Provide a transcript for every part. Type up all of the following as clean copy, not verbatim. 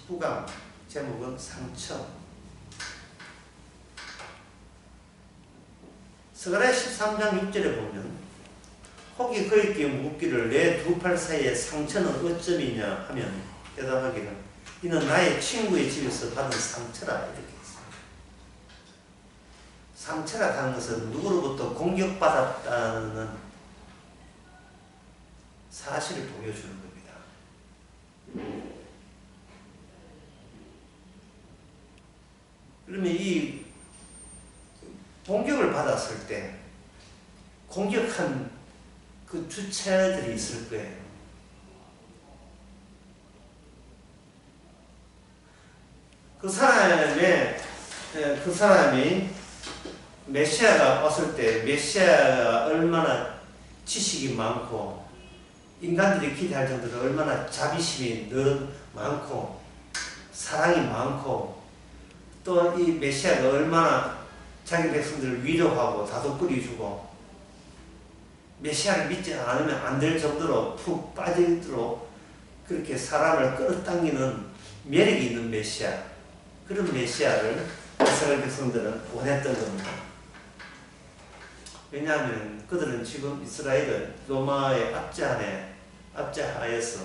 19강 제목은 상처. 스가랴 13장 6절에 보면 혹이 그에게 묻기를 내 두 팔 사이의 상처는 어점이냐 하면 대답하기를 이는 나의 친구의 집에서 받은 상처라 이렇게 했어요. 상처라 하는 것은 누구로부터 공격받았다는 사실을 보여주는 겁니다. 그러면 이 공격을 받았을 때 공격한 그 주체들이 있을 거예요. 그 사람이 메시아가 왔을 때 메시아가 얼마나 지식이 많고 인간들이 기대할 정도로 얼마나 자비심이 많고 사랑이 많고 또 이 메시아가 얼마나 자기 백성들을 위로하고 다독거려주고 메시아를 믿지 않으면 안 될 정도로 푹 빠지도록 그렇게 사람을 끌어당기는 매력이 있는 메시아, 그런 메시아를 이스라엘 백성들은 원했던 겁니다. 왜냐하면 그들은 지금 이스라엘은 로마의 압제하에서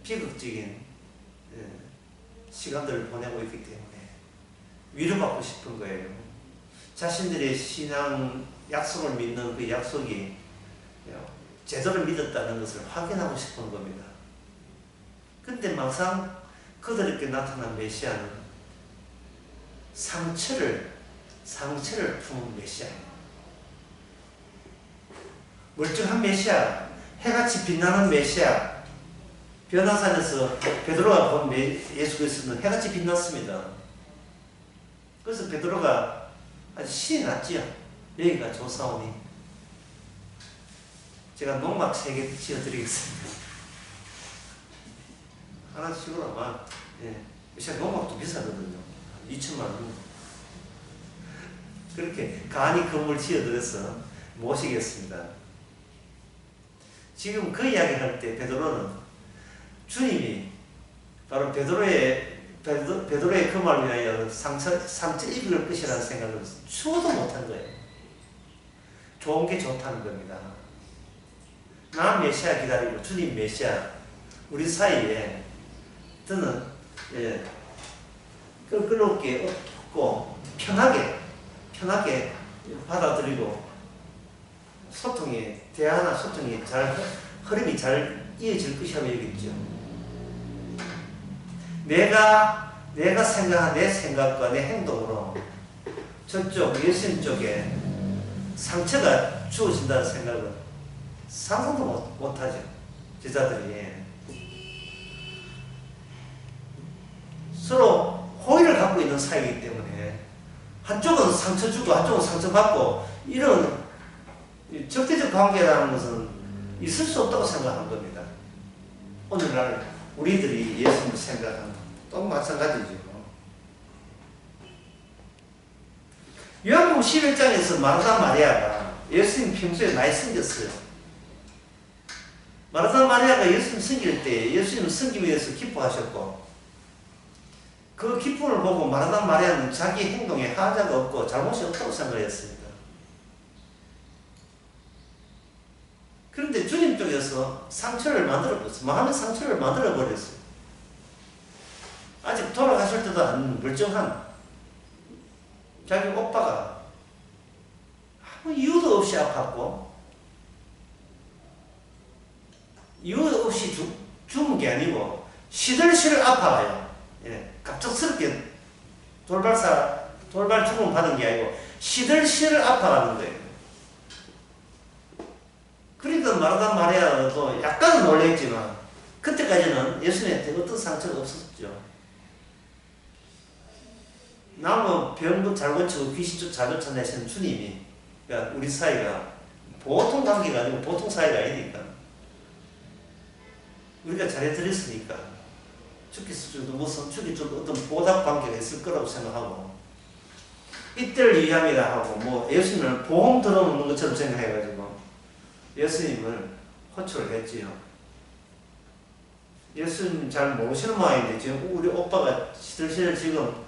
비극적인 시간들을 보내고 있기 때문에 위로받고 싶은 거예요. 자신들의 신앙 약속을 믿는 그 약속이 제대로 믿었다는 것을 확인하고 싶은 겁니다. 근데 막상 그들에게 나타난 메시아는 상처를 품은 메시아입니다. 멀쩡한 메시아, 해같이 빛나는 메시아. 변화산에서 베드로가 본 예수 그리스도는 해같이 빛났습니다. 그래서 베드로가 아주 신이 났지요. 여기가 좋사오니 제가 농막 3개 지어드리겠습니다. 하나씩으로 아마 제가 농막도 비싸거든요. 2천만 원. 그렇게 간이 건물 지어드려서 모시겠습니다. 지금 그 이야기를 할 때 베드로는 주님이 바로 베드로의 그 말로 인하여 상처 입을 것이라는 생각을 추워도 못한 거예요. 좋은 게 좋다는 겁니다. 나 메시아 기다리고 주님 메시아 우리 사이에 저는 끈끈하게 없고 편하게 받아들이고 대화나 소통이 흐름이 잘 이어질 것이라고 얘기했죠. 내가 생각한 내 생각과 내 행동으로 저쪽 예수님 쪽에 상처가 주어진다는 생각은 상상도 못하죠. 제자들이 서로 호의를 갖고 있는 사이이기 때문에 한쪽은 상처 주고 한쪽은 상처 받고 이런 적대적 관계라는 것은 있을 수 없다고 생각한 겁니다. 오늘날 우리들이 예수님을 생각하는 또 마찬가지죠. 요한복음 11장에서 마르다 마리아가 예수님 평소에 많이 섬겼어요. 마르다 마리아가 예수님 섬길 때 예수님 섬김에 대해서 기뻐하셨고 그 기쁨을 보고 마르다 마리아는 자기 행동에 하자가 없고 잘못이 없다고 생각했습니다. 그런데 주님 쪽에서 상처를 만들어버렸어요. 마음의 상처를 만들어버렸어요. 아직 돌아가실 때도 안 멀쩡한 자기 오빠가 아무 이유도 없이 아팠고 이유 없이 죽은 게 아니고 시들시들 아파요. 갑작스럽게 돌발 죽음 받은 게 아니고 시들시들 아파가는 거예요. 그러니까 마르다 마리아도 약간은 놀랬지만 그때까지는 예수님한테 어떤 상처가 없었죠. 나무 병도 잘 고치고 귀신 잘 쫓아내시는 주님이 그러니까 우리 사이가 보통 관계가 아니고 보통 사이가 아니니까 우리가 잘해드렸으니까 죽기 수준도 무슨 죽기 좀 어떤 보답 관계가 있을 거라고 생각하고 이때를 위함이라 하고 뭐 예수님을 보험 들어놓는 것처럼 생각해가지고 예수님을 호출을 했지요. 예수님 잘 모르시는 모양인데 지금 우리 오빠가 시들시들 지금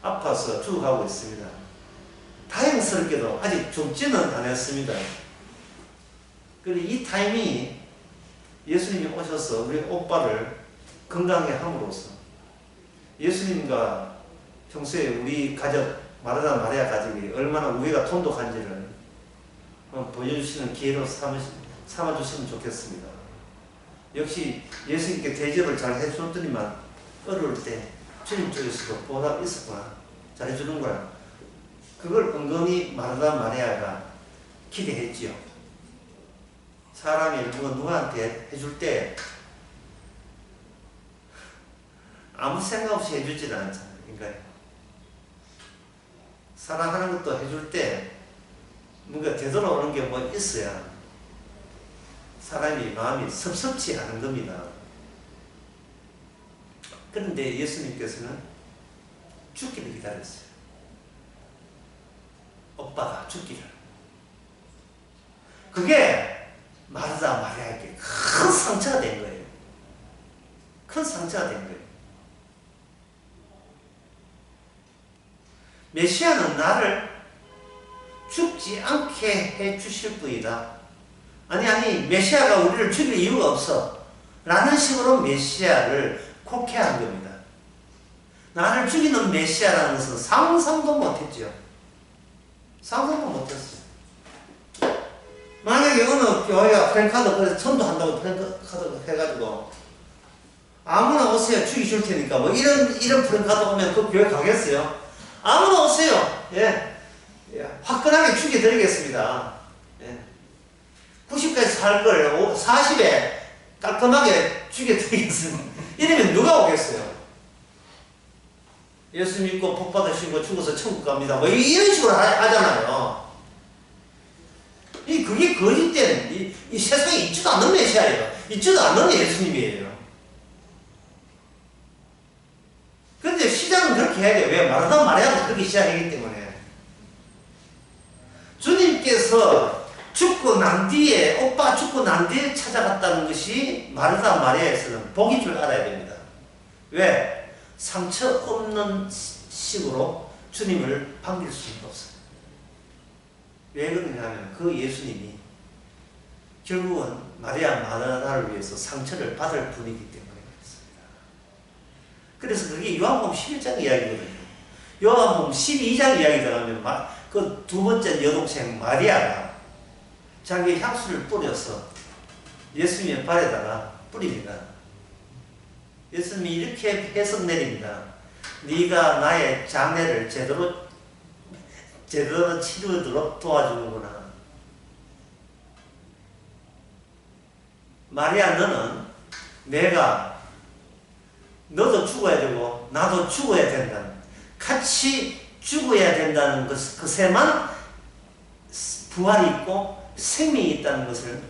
아파서 죽어가고 있습니다. 다행스럽게도 아직 죽지는 않았습니다. 그리고 이 타이밍이 예수님이 오셔서 우리 오빠를 건강하게 함으로써 예수님과 평소에 우리 가족 마르다 마리아 가족이 얼마나 우리가 돈독한지를 보여주시는 기회로 삼아주시면 좋겠습니다. 역시 예수님께 대접을 잘 해줬더니만 어려울 때 주님 쪽에서도 보답 있었구나, 잘해주는 거야. 그걸 은근히 마르다 마리아가 기대했지요. 사람이 누구한테 해줄 때 아무 생각 없이 해주지는 않잖아요. 그러니까 사랑하는 것도 해줄 때 뭔가 되돌아오는 게 뭐 있어야 사람이 마음이 섭섭치 않은 겁니다. 그런데 예수님께서는 죽기를 기다렸어요. 오빠가 죽기를. 그게 마르다 마리아에게 큰 상처가 된 거예요. 큰 상처가 된 거예요. 메시아는 나를 죽지 않게 해 주실 뿐이다. 아니 메시아가 우리를 죽일 이유가 없어 라는 식으로 메시아를 곡해한 겁니다. 나를 죽이는 메시아라는 것은 상상도 못했죠. 상상도 못했어요. 만약에 어느 교회가 프랭카드 전도한다고 프랭카드 해가지고 아무나 오세요 죽이줄 테니까 뭐 이런 프랭카드 오면 그 교회 가겠어요? 아무나 오세요. 예. 화끈하게 죽여드리겠습니다. 예. 90까지 살 걸 40에 깔끔하게 죽여드리겠습니다. 이러면 누가 오겠어요? 예수 믿고 복 받으시고 죽어서 천국 갑니다. 뭐 이런 식으로 하잖아요. 그게 거짓된 이 세상에 있지도 않는 메시아예요. 있지도 않는 예수님이에요. 그런데 시작은 그렇게 해야 돼요. 왜? 마르다 마리아도 그렇게 시작하기 때문에. 주님께서 죽고 난 뒤에, 오빠 죽고 난 뒤에 찾아갔다는 것이 마르다 마리아에서는 복인 줄 알아야 됩니다. 왜? 상처 없는 식으로 주님을 반길 수는 없어요. 왜 그러냐면 그 예수님이 결국은 마리아 마르다를 위해서 상처를 받을 분이기 때문에 그렇습니다. 그래서 그게 요한복음 11장 이야기거든요. 요한복음 12장 이야기 들어가면 그 두 번째 여동생 마리아가 자기 향수를 뿌려서 예수님의 발에다가 뿌립니다. 예수님이 이렇게 해석 내립니다. 네가 나의 장례를 제대로 치르도록 도와주는구나. 마리아, 너는 너도 죽어야 되고 나도 죽어야 된다. 같이 죽어야 된다는 것에만 부활이 있고 생명이 있다는 것을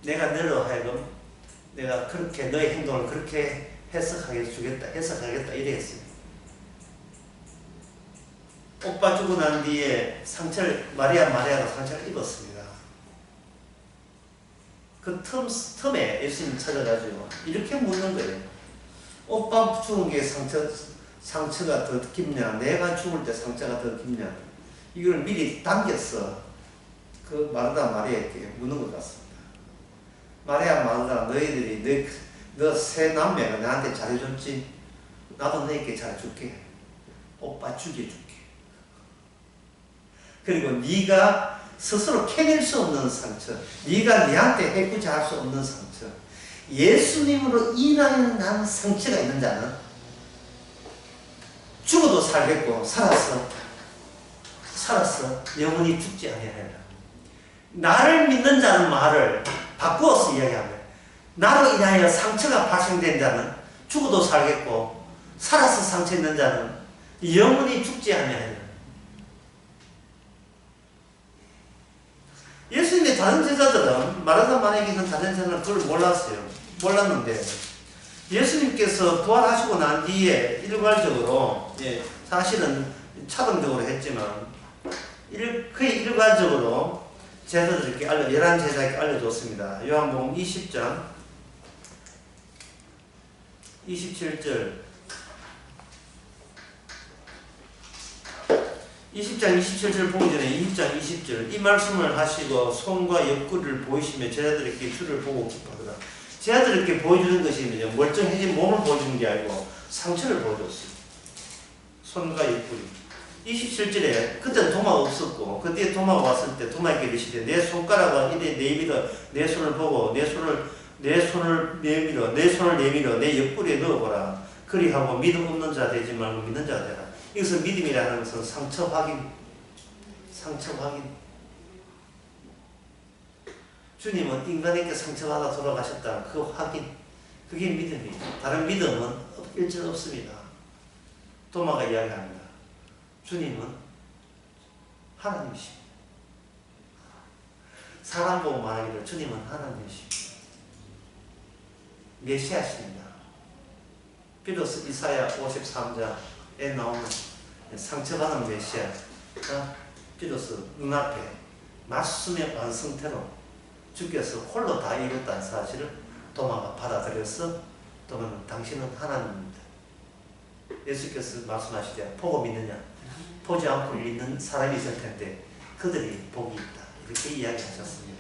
내가 너로 하여금 내가 그렇게 너의 행동을 그렇게 해석하겠다 이랬습니다. 오빠 죽고 난 뒤에 마리아가 상처를 입었습니다. 그 틈에 예수님 찾아가지고 이렇게 묻는 거예요. 오빠 죽은 게 상처가 더 깊냐? 내가 죽을 때 상처가 더 깊냐? 이걸 미리 당겨서 그 마르다 마리아에게 묻는 것 같습니다. 마리아 마르다, 너희들이 너 세 남매가 나한테 잘해줬지? 나도 너에게 잘해줄게. 오빠 죽여줄게. 그리고 네가 스스로 캐낼 수 없는 상처, 네가 네한테 해코지 할 수 없는 상처, 예수님으로 인하여 나는 상처가 있는 자는 죽어도 살겠고 살았어 영원히 죽지 아니하리라. 나를 믿는 자는 말을 바꾸어서 이야기합니다. 나로 인하여 상처가 발생된 자는 죽어도 살겠고 살아서 상처 있는 자는 영원히 죽지 아니하리라. 예수님의 다른 제자들은 마르다 마리아에게 있는 다른 제자들은 그걸 몰랐는데 예수님께서 부활하시고 난 뒤에 일괄적으로 사실은 차등적으로 했지만 거의 일괄적으로 제자들에게 11제자에게 알려줬습니다. 요한복음 20장 27절 20장 27절 보기 전에 20장 20절 이 말씀을 하시고 손과 옆구리를 보이시며 제자들에게 주를 보고 기뻐하더라. 제자들에게 보여주는 것이 멀쩡해진 몸을 보여주는 게 아니고 상처를 보여줬어요. 손과 옆구리. 27절에 그때는 도마가 없었고 그때 도마가 왔을 때 도마에게 이르시되 내 손가락은 이래 내밀어 내 손을 보고 내 손을 내밀어 내 옆구리에 넣어보라. 그리하고 믿음 없는 자 되지 말고 믿는 자가 되라. 여기서 믿음이라는 것은 상처 확인. 주님은 인간에게 상처받아 돌아가셨다. 그 확인. 그게 믿음이에요. 다른 믿음은 일절 없습니다. 도마가 이야기합니다. 주님은 하나님이십니다. 사람 보고 말하기를 주님은 하나님이십니다. 메시아십니다. 비로소 이사야 53장에 나오는 상처받은 메시아가 비로소 눈앞에 맞춤의 완성태로 주께서 홀로 다 이뤘다는 사실을 도마가 받아들여서 도마는 당신은 하나님입니다. 예수께서 말씀하시되 보고 믿느냐? 보지 않고 믿는 사람이 있을 텐데 그들이 복이 있다. 이렇게 이야기하셨습니다.